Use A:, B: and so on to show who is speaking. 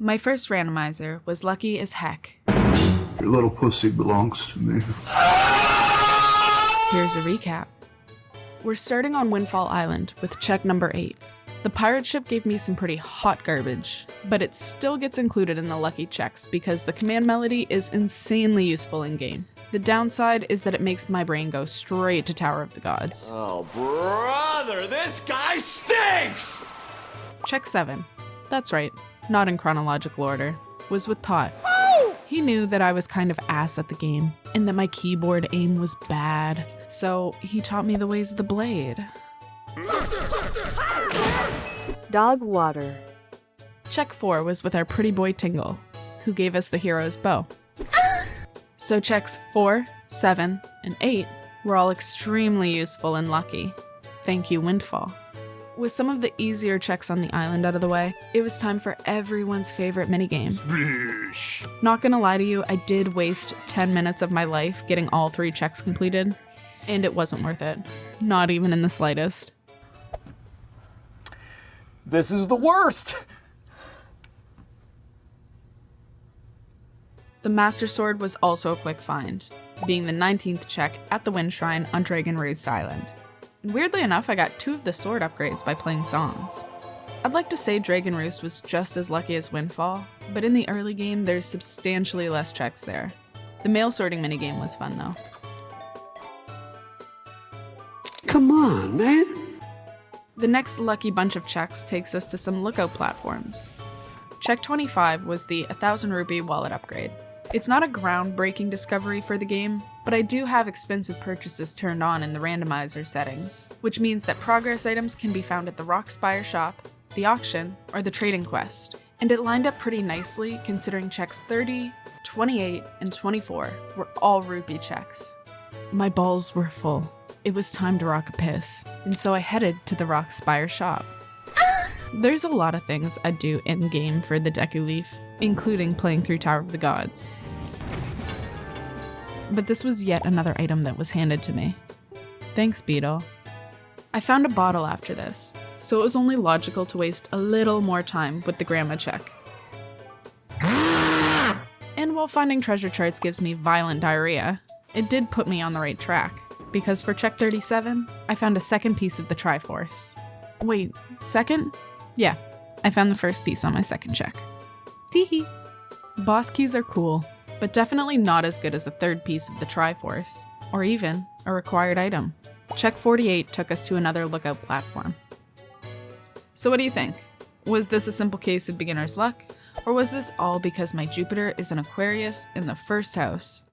A: My first randomizer was lucky as heck.
B: Your little pussy belongs to me.
A: Here's a recap. We're starting on Windfall Island with check number 8. The pirate ship gave me some pretty hot garbage, but it still gets included in the lucky checks because the command melody is insanely useful in-game. The downside is that it makes my brain go straight to Tower of the Gods.
C: Oh, brother, this guy stinks!
A: Check 7. That's right, not in chronological order. Was with Tot. He knew that I was kind of ass at the game, and that my keyboard aim was bad, so he taught me the ways of the blade.
D: Dog water.
A: Check 4 was with our pretty boy Tingle, who gave us the hero's bow. So checks 4, 7, and 8 were all extremely useful and lucky. Thank you, Windfall. With some of the easier checks on the island out of the way, it was time for everyone's favorite minigame.
C: Splish.
A: Not gonna lie to you, I did waste 10 minutes of my life getting all 3 checks completed, and it wasn't worth it. Not even in the slightest.
E: This is the worst!
A: The Master Sword was also a quick find, being the 19th check at the Wind Shrine on Dragon Roost Island. And weirdly enough, I got 2 of the sword upgrades by playing songs. I'd like to say Dragon Roost was just as lucky as Windfall, but in the early game there's substantially less checks there. The mail sorting minigame was fun though.
B: Come on, man.
A: The next lucky bunch of checks takes us to some lookout platforms. Check 25 was the 1,000 rupee wallet upgrade. It's not a groundbreaking discovery for the game, but I do have expensive purchases turned on in the randomizer settings, which means that progress items can be found at the Rockspire shop, the auction, or the trading quest. And it lined up pretty nicely considering checks 30, 28, and 24 were all rupee checks. My balls were full. It was time to rock a piss, and so I headed to the Rockspire shop. There's a lot of things I'd do in-game for the Deku Leaf, including playing through Tower of the Gods. But this was yet another item that was handed to me. Thanks, Beetle. I found a bottle after this, so it was only logical to waste a little more time with the grandma check. And while finding treasure charts gives me violent diarrhea, it did put me on the right track, because for check 37, I found a second piece of the Triforce. Wait, second? Yeah, I found the first piece on my second check. Teehee. Boss keys are cool, but definitely not as good as the third piece of the Triforce, or even a required item. Check 48 took us to another lookout platform. So what do you think? Was this a simple case of beginner's luck, or was this all because my Jupiter is an Aquarius in the first house?